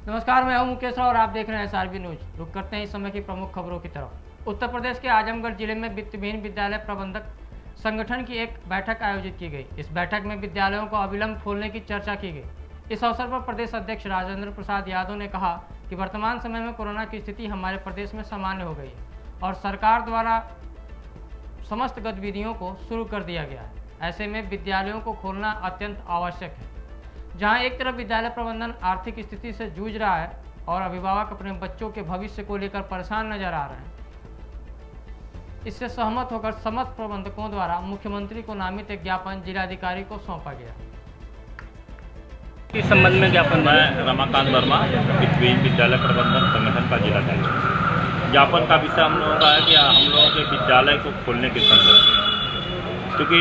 नमस्कार, मैं हूं मुकेश राव और आप देख रहे हैं SRB न्यूज। रुक करते हैं इस समय की प्रमुख खबरों की तरफ। उत्तर प्रदेश के आजमगढ़ जिले में वित्तविहीन विद्यालय प्रबंधक संगठन की एक बैठक आयोजित की गई। इस बैठक में विद्यालयों को अविलंब खोलने की चर्चा की गई। इस अवसर पर प्रदेश अध्यक्ष राजेंद्र प्रसाद यादव ने कहा कि वर्तमान समय में कोरोना की स्थिति हमारे प्रदेश में सामान्य हो गई है और सरकार द्वारा समस्त गतिविधियों को शुरू कर दिया गया है। ऐसे में विद्यालयों को खोलना अत्यंत आवश्यक है। जहां एक तरफ विद्यालय प्रबंधन आर्थिक स्थिति से जूझ रहा है और अभिभावक अपने बच्चों के भविष्य को लेकर परेशान नजर आ रहे हैं। इससे सहमत होकर समस्त प्रबंधकों द्वारा मुख्यमंत्री को नामित एक ज्ञापन जिलाधिकारी को सौंपा गया। इस संबंध में ज्ञापन मैं रमाकांत वर्मा वित्तविहीन विद्यालय प्रबंधन संगठन का जिलाध्यक्ष। ज्ञापन का विषय हम लोगों का है कि हम लोगों के विद्यालय को खोलने के संदर्भ में, क्योंकि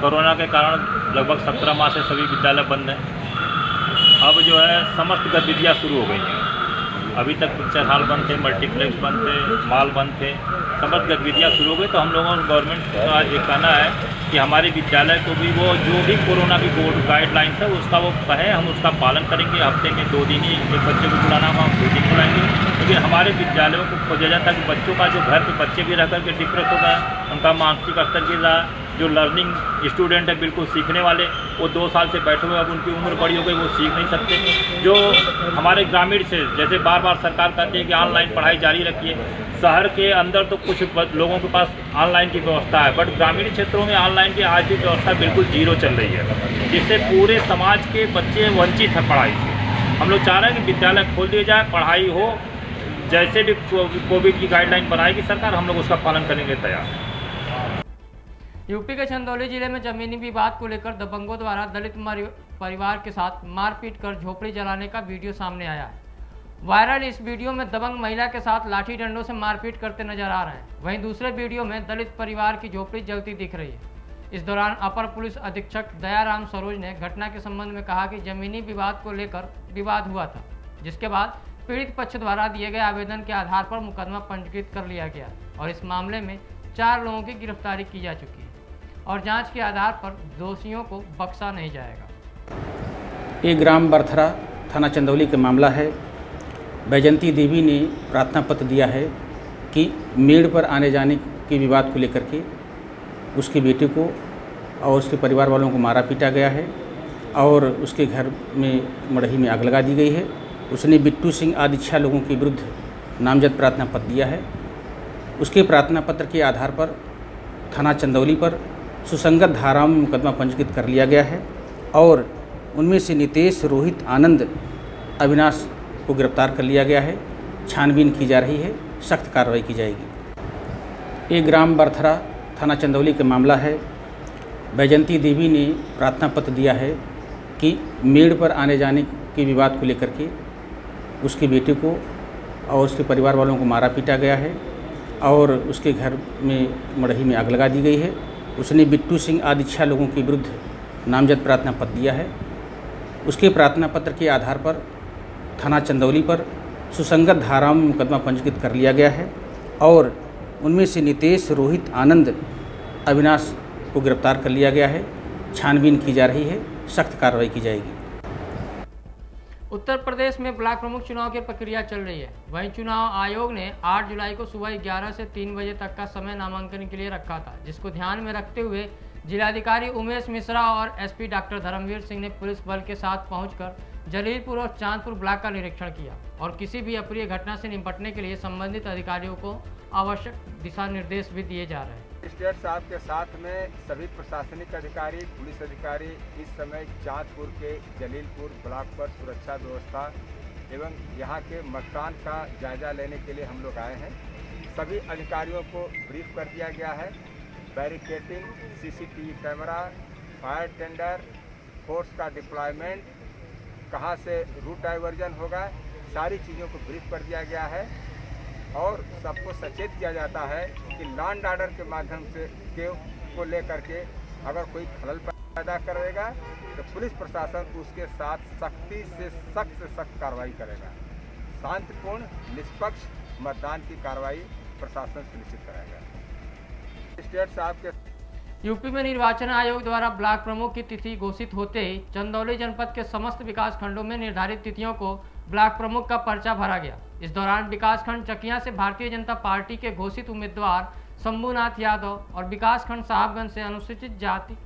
कोरोना के कारण लगभग 17 माह से सभी विद्यालय बंद हैं। अब जो है समस्त गतिविधियाँ शुरू हो गई हैं। अभी तक पिक्चर हॉल बंद थे, मल्टीप्लेक्स बंद थे, मॉल बंद थे, समस्त गतिविधियाँ शुरू हो गई। तो हम लोगों को गवर्नमेंट का ये कहना है कि हमारे विद्यालय को भी वो जो भी कोरोना की गाइडलाइंस है उसका वो कहे, हम उसका पालन करेंगे। हफ्ते में 2 दिन ही एक बच्चे को बुलाना होगा, हम 2 दिन बुलाएंगे। लेकिन हमारे विद्यालयों को खोजा जाता है कि बच्चों का जो घर पे बच्चे भी रह करके डिप्रेस हो गए, उनका मानसिक स्तर गिर रहा है। जो लर्निंग स्टूडेंट है, बिल्कुल सीखने वाले, वो 2 साल से बैठे हुए, अब उनकी उम्र बड़ी हो गई, वो सीख नहीं सकते। जो हमारे ग्रामीण से जैसे बार बार सरकार कहती है कि ऑनलाइन पढ़ाई जारी रखिए, शहर के अंदर तो कुछ लोगों के पास ऑनलाइन की व्यवस्था है, बट ग्रामीण क्षेत्रों में ऑनलाइन की आज भी व्यवस्था बिल्कुल जीरो चल रही है, जिससे पूरे समाज के बच्चे वंचित हैं पढ़ाई से। हम लोग चाह रहे हैं कि विद्यालय खोल दिए जाए, पढ़ाई हो, जैसे भी कोविड की गाइडलाइन बनाएगी सरकार, हम लोग उसका पालन करेंगे तैयार। यूपी के चंदौली जिले में जमीनी विवाद को लेकर दबंगों द्वारा दलित परिवार के साथ मारपीट कर झोपड़ी जलाने का वीडियो सामने आया है। वायरल इस वीडियो में दबंग महिला के साथ लाठी डंडों से मारपीट करते नजर आ रहे हैं। वहीं दूसरे वीडियो में दलित परिवार की झोपड़ी जलती दिख रही है। इस दौरान अपर पुलिस अधीक्षक दयाराम सरोज ने घटना के संबंध में कहा कि जमीनी विवाद को लेकर विवाद हुआ था, जिसके बाद पीड़ित पक्ष द्वारा दिए गए आवेदन के आधार पर मुकदमा पंजीकृत कर लिया गया और इस मामले में 4 लोगों की गिरफ्तारी की जा चुकी है और जांच के आधार पर दोषियों को बख्शा नहीं जाएगा। एक ग्राम बरथरा थाना चंदौली का मामला है। बैजंती देवी ने प्रार्थना पत्र दिया है कि मेड़ पर आने जाने के विवाद को लेकर के उसके बेटे को और उसके परिवार वालों को मारा पीटा गया है और उसके घर में मड़ही में आग लगा दी गई है। उसने बिट्टू सिंह आदि 6 लोगों के विरुद्ध नामजद प्रार्थना पत्र दिया है। उसके प्रार्थना पत्र के आधार पर थाना चंदौली पर सुसंगत धाराओं में मुकदमा पंजीकृत कर लिया गया है और उनमें से नितेश, रोहित, आनंद, अविनाश को गिरफ्तार कर लिया गया है। छानबीन की जा रही है, सख्त कार्रवाई की जाएगी। एक ग्राम बरथरा थाना चंदौली का मामला है। बैजंती देवी ने प्रार्थना पत्र दिया है कि मेड़ पर आने जाने के विवाद को लेकर के उसके बेटे को और उसके परिवार वालों को मारा पीटा गया है और उसके घर में मड़ही में आग लगा दी गई है। उसने बिट्टू सिंह आदि 6 लोगों के विरुद्ध नामजद प्रार्थना पत्र दिया है। उसके प्रार्थना पत्र के आधार पर थाना चंदौली पर सुसंगत धाराओं में मुकदमा पंजीकृत कर लिया गया है और उनमें से नितेश, रोहित, आनंद, अविनाश को गिरफ्तार कर लिया गया है। छानबीन की जा रही है, सख्त कार्रवाई की जाएगी। उत्तर प्रदेश में ब्लॉक प्रमुख चुनाव की प्रक्रिया चल रही है। वहीं चुनाव आयोग ने 8 जुलाई को सुबह 11 से 3 बजे तक का समय नामांकन के लिए रखा था, जिसको ध्यान में रखते हुए जिलाधिकारी उमेश मिश्रा और एसपी डॉक्टर धर्मवीर सिंह ने पुलिस बल के साथ पहुंचकर जलीलपुर और चांदपुर ब्लॉक का निरीक्षण किया और किसी भी अप्रिय घटना से निपटने के लिए संबंधित अधिकारियों को आवश्यक दिशा निर्देश भी दिए जा रहे हैं। मजिस्ट्रेट साहब के साथ में सभी प्रशासनिक अधिकारी, पुलिस अधिकारी इस समय चांदपुर के जलीलपुर ब्लॉक पर सुरक्षा व्यवस्था एवं यहाँ के मतदान का जायजा लेने के लिए हम लोग आए हैं। सभी अधिकारियों को ब्रीफ कर दिया गया है। Barricading, CCTV camera, fire tender, force का डिप्लॉयमेंट, कहाँ से रूट डाइवर्जन होगा, सारी चीज़ों को ब्रीफ कर दिया गया है और सबको सचेत किया जाता है कि लॉ एंड ऑर्डर के माध्यम से को लेकर के अगर कोई खलल पैदा करेगा तो पुलिस प्रशासन उसके साथ सख्ती से सख्त कार्रवाई करेगा। शांतिपूर्ण निष्पक्ष मतदान की कार्रवाई प्रशासन सुनिश्चित कराएगा। मजिस्ट्रेट साहब के यूपी में निर्वाचन आयोग द्वारा ब्लॉक प्रमुख की तिथि घोषित होते ही चंदौली जनपद के समस्त विकास खंडों में निर्धारित तिथियों को ब्लॉक प्रमुख का पर्चा भरा गया। इस दौरान विकासखंड चकिया से भारतीय जनता पार्टी के घोषित उम्मीदवार शंभुनाथ यादव और विकासखंड साहबगंज से अनुसूचित जाति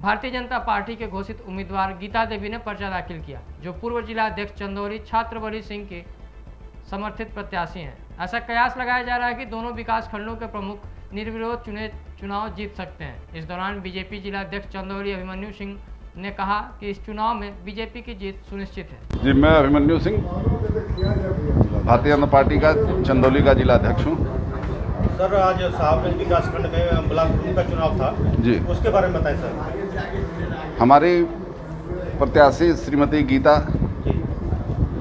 भारतीय जनता पार्टी के घोषित उम्मीदवार गीता देवी ने पर्चा दाखिल किया, जो पूर्व जिला अध्यक्ष चंदौली छात्रबली सिंह के समर्थित प्रत्याशी हैं। ऐसा कयास लगाया जा रहा है कि दोनों विकास खंडों के प्रमुख निर्विरोध चुनाव जीत सकते हैं। इस दौरान बीजेपी जिला अध्यक्ष चंदौली अभिमन्यु सिंह ने कहा कि इस चुनाव में बीजेपी की जीत सुनिश्चित है। जी, मैं अभिमन्यु सिंह, भारतीय जनता पार्टी का चंदौली का जिला अध्यक्ष हूँ। सर, आज साहबगंज विकासखंड में ब्लॉक प्रमुख का चुनाव था जी, उसके बारे में बताएं सर। हमारी प्रत्याशी श्रीमती गीता,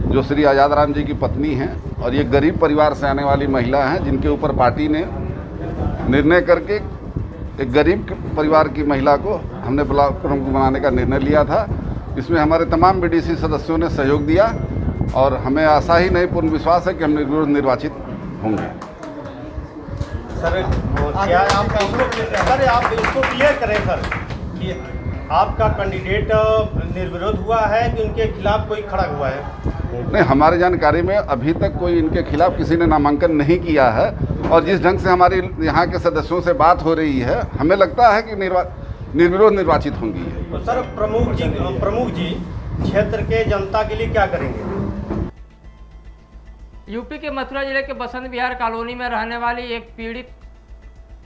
जो श्री आज़ाद राम जी की पत्नी हैं और ये गरीब परिवार से आने वाली महिला हैं, जिनके ऊपर पार्टी ने निर्णय करके एक गरीब परिवार की महिला को हमने ब्लॉक प्रमुख बनाने का निर्णय लिया था। इसमें हमारे तमाम बीडीसी सदस्यों ने सहयोग दिया और हमें आशा ही नहीं, पूर्ण विश्वास है कि हम निर्वाचित होंगे। सर, क्या आप इसको क्लियर करें सर कि आपका कैंडिडेट निर्विरोध हुआ है कि उनके खिलाफ कोई खड़ा हुआ है? नहीं, हमारी जानकारी में अभी तक कोई इनके खिलाफ किसी ने नामांकन नहीं किया है और जिस ढंग से हमारी यहाँ के सदस्यों से बात हो रही है, हमें लगता है कि निर्विरोध निर्वाचित होंगी। तो सर, प्रमुख जी क्षेत्र के जनता के लिए क्या करेंगे? यूपी के मथुरा जिले के बसंत विहार कॉलोनी में रहने वाली एक पीड़ित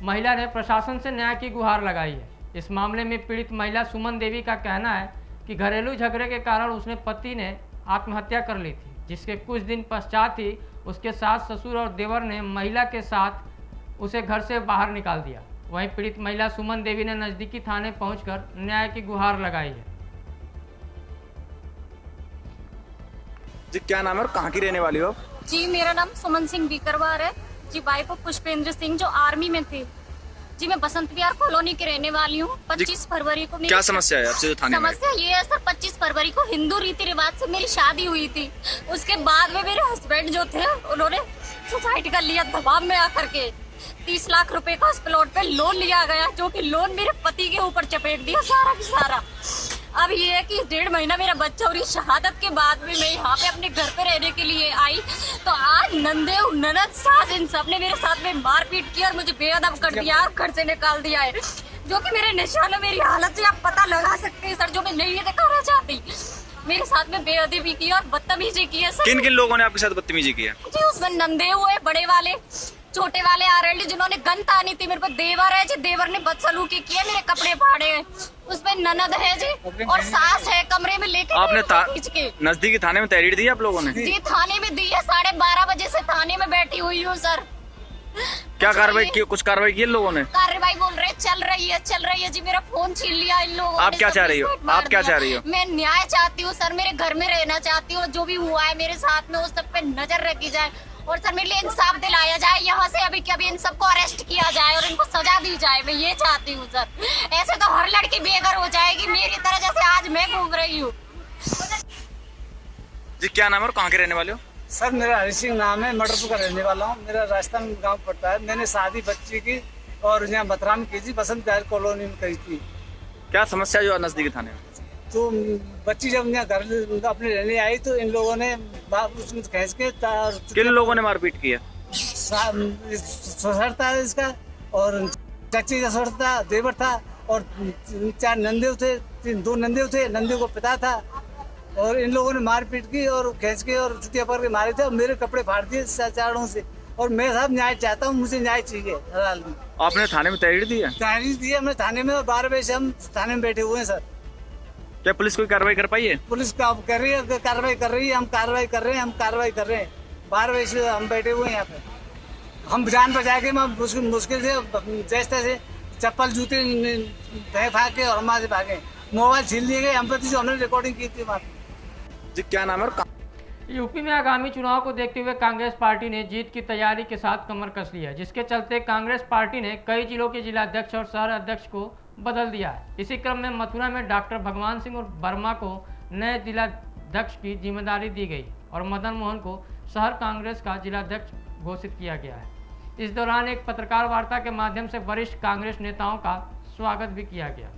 महिला ने प्रशासन से न्याय की गुहार लगाई है। इस मामले में पीड़ित महिला सुमन देवी का कहना है कि घरेलू झगड़े के कारण उसने पति ने आत्महत्या कर ली थी, जिसके कुछ दिन पश्चात ही उसके सास, ससुर और देवर ने महिला के साथ उसे घर से बाहर निकाल दिया। वहीं पीड़ित महिला सुमन देवी ने नजदीकी थाने पहुंचकर न्याय की गुहार लगाई है। जी, क्या नाम है और कहाँ की रहने वाली हो? जी, मेरा नाम सुमन सिंह बीकरवार है जी, वाइफ ऑफ पुष्पेंद्र सिंह जो आर्मी में थे जी। मैं बसंत विहार कॉलोनी की रहने वाली हूँ। 25 फरवरी को क्या समस्या है आपसे जो थाने में? समस्या ये है सर, 25 फरवरी को हिंदू रीति रिवाज से मेरी शादी हुई थी। उसके बाद में मेरे हस्बैंड जो थे उन्होंने सुसाइड कर लिया दबाव में आकर के। 30 लाख रुपए का उस प्लॉट पे लोन लिया गया, जो कि लोन मेरे पति के ऊपर चपेट दिया सारा की सारा। अब ये है कि 1.5 महीना मेरा बच्चा और इस शहादत के बाद में मैं यहाँ पे अपने घर पे रहने के लिए आई, तो आज नंदेव, ननद, सास, इन सब ने मेरे साथ में मारपीट की और मुझे बेअदब कर दिया और घर से निकाल दिया है, जो कि मेरे निशानों, मेरी हालत से आप पता लगा सकते हैं सर, जो मैं नहीं दिखाना चाहती। मेरे साथ में बेअदबी की और बदतमीजी की है सर। किन किन लोगों ने आपके साथ बदतमीजी की है? जी, उसमें नंदेव हुए, बड़े वाले, छोटे वाले आरएलडी जिन्होंने गन तानी थी मेरे को, देवर है जी, देवर ने बदसलूकी की है, मेरे कपड़े फाड़े हैं। उसमें ननद है जी और सास है, कमरे में लेके आपने नजदीकी थाने में तहरीर दी आप लोगों ने? जी, थाने में दी है। 12:30 बजे से थाने में बैठी हुई हूँ सर। क्या कार्रवाई की? कुछ कार्रवाई की इन लोगों ने? कार्रवाई बोल रहे चल रही है जी। मेरा फोन छीन लिया इन लोगों ने। आप क्या चाह रही हो? आप क्या चाह रही हो? मैं न्याय चाहती हूँ सर, मेरे घर में रहना चाहती हूँ। जो भी हुआ है मेरे साथ में उस सब पे नजर रखी जाए और सर मेरे लिए इंसाफ दिलाया जाए। यहाँ से अभी के अभी इन सबको अरेस्ट किया जाए और इनको सजा दी जाए, मैं ये चाहती हूँ सर। ऐसे तो हर लड़की बेघर हो जाएगी मेरी तरह, जैसे आज मैं घूम रही हूँ। जी, क्या नाम है और कहाँ के रहने वाले हो? सर, मेरा हरि सिंह नाम है, मटरपुर का रहने वाला हूँ। मेरा राजस्थान गांव पड़ता है। मैंने शादी बच्ची की और यहाँ मथुरा में की थी, बसंत विहार कॉलोनी में करी थी। क्या समस्या जो नजदीकी थाने में? तो बच्ची जब यहाँ घर अपने रहने आई तो इन लोगों ने उसमें खींच के किन लोगों ने मारपीट की है? ससुर था इसका और चाची का ससुर था, देवर था और 4 नंदेव थे, 2 नंदेव थे, नंदेव को पिता था और इन लोगों ने मारपीट की और खींच के और चुतिया पर के मारे थे और मेरे कपड़े फाड़ दिए चारों से। और मैं साहब न्याय चाहता हूँ, मुझे न्याय चाहिए। आपने थाने में तहरीर दी है? तहरीर दी है मैं थाने में, 12 बजे से हम थाने में बैठे हुए हैं सर। क्या पुलिस कोई कार्रवाई कर पाई है? पुलिस कर रही है, कार्रवाई कर रही है, हम कार्रवाई कर रहे हैं। 12 बजे से हम बैठे हुए हैं यहाँ पे। हम जान बचा के मुश्किल से जैसे से चप्पल जूते फेंक के और हमारे से भागे। मोबाइल छीन लिए गए हम पर, जो हमने रिकॉर्डिंग की थी वहाँ। जी, क्या नाम है और यूपी में आगामी चुनाव को देखते हुए कांग्रेस पार्टी ने जीत की तैयारी के साथ कमर कस ली है, जिसके चलते कांग्रेस पार्टी ने कई जिलों के जिलाध्यक्ष और शहर अध्यक्ष को बदल दिया है। इसी क्रम में मथुरा में डॉक्टर भगवान सिंह और वर्मा को नए जिलाध्यक्ष की जिम्मेदारी दी गई और मदन मोहन को शहर कांग्रेस का जिलाध्यक्ष घोषित किया गया है। इस दौरान एक पत्रकार वार्ता के माध्यम से वरिष्ठ कांग्रेस नेताओं का स्वागत भी किया गया।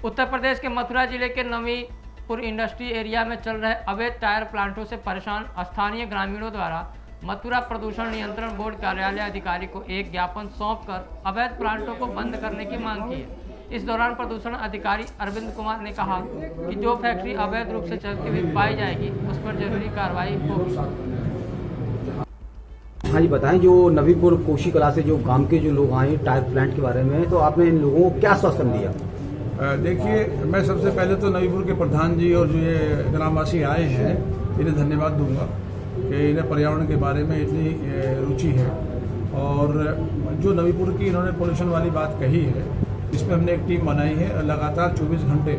उत्तर प्रदेश के मथुरा जिले के नवीपुर इंडस्ट्री एरिया में चल रहे अवैध टायर प्लांटों से परेशान स्थानीय ग्रामीणों द्वारा मथुरा प्रदूषण नियंत्रण बोर्ड कार्यालय अधिकारी को एक ज्ञापन सौंपकर अवैध प्लांटों को बंद करने की मांग की है। इस दौरान प्रदूषण अधिकारी अरविंद कुमार ने कहा कि जो फैक्ट्री अवैध रूप से चलती हुई पाई जाएगी उस पर जरूरी कार्रवाई होगी। हाँ जी, बताएं जो नवीपुर कोशी कला से जो गांव के जो लोग आए टायर प्लांट के बारे में, तो आपने इन लोगों को क्या आश्वासन दिया? देखिए, मैं सबसे पहले तो नवीपुर के प्रधान जी और जो ये ग्रामवासी आए हैं इन्हें धन्यवाद दूंगा कि इन्हें पर्यावरण के बारे में इतनी रुचि है। और जो नवीपुर की इन्होंने पोल्यूशन वाली बात कही है, इसमें हमने एक टीम बनाई है। लगातार 24 घंटे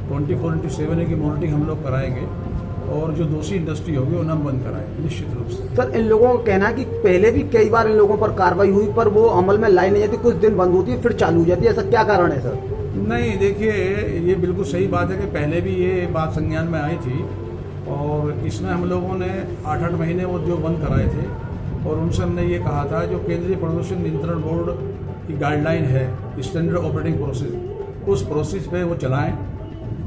24/7 की मॉनिटरिंग हम लोग कराएंगे और जो दोषी इंडस्ट्री होगी उन्हें हम बंद कराएंगे निश्चित रूप से। सर, इन लोगों का कहना है कि पहले भी कई बार इन लोगों पर कार्रवाई हुई पर वो अमल में लाई नहीं जाती, कुछ दिन बंद होती है फिर चालू हो जाती है, ऐसा क्या कारण है सर? नहीं, देखिए, ये बिल्कुल सही बात है कि पहले भी ये बात संज्ञान में आई थी और इसमें हम लोगों ने 8-8 महीने वो जो बंद कराए थे और उनसे हमने ये कहा था जो केंद्रीय प्रदूषण नियंत्रण बोर्ड की गाइडलाइन है स्टैंडर्ड ऑपरेटिंग प्रोसेस, उस प्रोसेस पे वो चलाएं।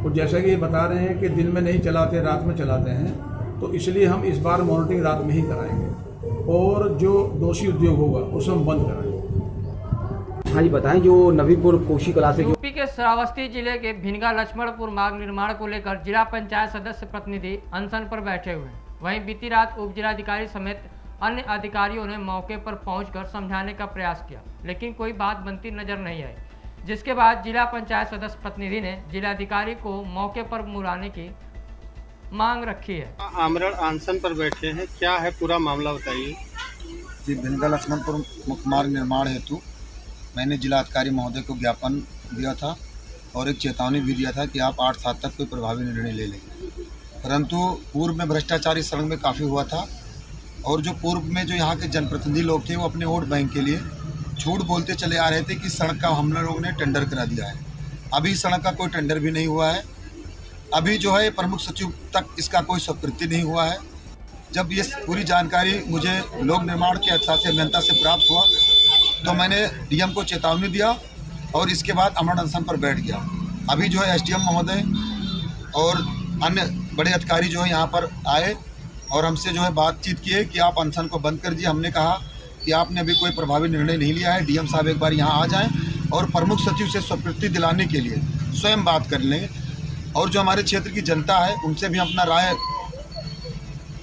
और जैसा कि ये बता रहे हैं कि दिन में नहीं चलाते, रात में चलाते हैं, तो इसलिए हम इस बार मॉनिटरिंग रात में ही कराएंगे और जो दोषी उद्योग होगा उसे हम बंद कराएंगे। हाँ जी, बताएं जो नवीपुर कोशी कला से यूपी के श्रावस्ती जिले के भिनगा लक्ष्मणपुर मार्ग निर्माण को लेकर जिला पंचायत सदस्य प्रतिनिधि अनशन पर बैठे हुए हैं। वहीं बीती रात उप जिलाधिकारी समेत अन्य अधिकारियों ने मौके पर पहुंचकर समझाने का प्रयास किया, लेकिन कोई बात बनती नजर नहीं आई, जिसके बाद जिला पंचायत सदस्य प्रतिनिधि ने जिलाधिकारी को मौके पर बुलाने की मांग रखी है। आमरण अनशन पर बैठे हैं, क्या है पूरा मामला बताइए। जी, भिनगा लक्ष्मणपुर मुख्य मार्ग निर्माण हेतु मैंने जिलाधिकारी महोदय को ज्ञापन दिया था और एक चेतावनी भी दिया था कि आप 8-7 तक कोई प्रभावी निर्णय ले लेंगे, परंतु पूर्व में भ्रष्टाचार इस सड़क में काफ़ी हुआ था और जो पूर्व में जो यहाँ के जनप्रतिनिधि लोग थे वो अपने वोट बैंक के लिए झूठ बोलते चले आ रहे थे कि सड़क का हम लोगों ने टेंडर करा दिया है। अभी सड़क का कोई टेंडर भी नहीं हुआ है। अभी जो है प्रमुख सचिव तक इसका कोई स्वीकृति नहीं हुआ है। जब ये पूरी जानकारी मुझे लोक निर्माण के अर्थशास्त्री अभियंता से प्राप्त हुआ तो मैंने डीएम को चेतावनी दिया और इसके बाद अमरण अनशन पर बैठ गया। अभी जो है एसडीएम महोदय और अन्य बड़े अधिकारी जो है यहाँ पर आए और हमसे जो है बातचीत किए कि आप अनशन को बंद कर दीजिए। हमने कहा कि आपने अभी कोई प्रभावी निर्णय नहीं लिया है, डीएम साहब एक बार यहाँ आ जाएं और प्रमुख सचिव से स्वीकृति दिलाने के लिए स्वयं बात कर लें और जो हमारे क्षेत्र की जनता है उनसे भी अपना राय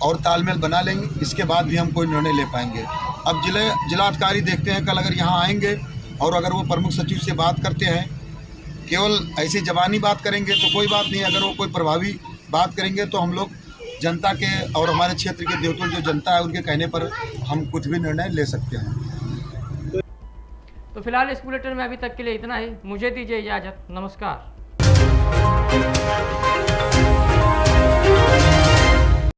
और तालमेल बना लेंगे। इसके बाद भी हम कोई निर्णय ले पाएंगे। अब जिलाधिकारी देखते हैं कल अगर यहाँ आएंगे और अगर वो प्रमुख सचिव से बात करते हैं, केवल ऐसी जबानी बात करेंगे तो कोई बात नहीं, अगर वो कोई प्रभावी बात करेंगे तो हम लोग जनता के और हमारे क्षेत्र के देवतुल जो जनता है उनके कहने पर हम कुछ भी निर्णय ले सकते हैं। तो फिलहाल इस बुलेटिन में अभी तक के लिए इतना ही। मुझे दीजिए इजाजत। नमस्कार।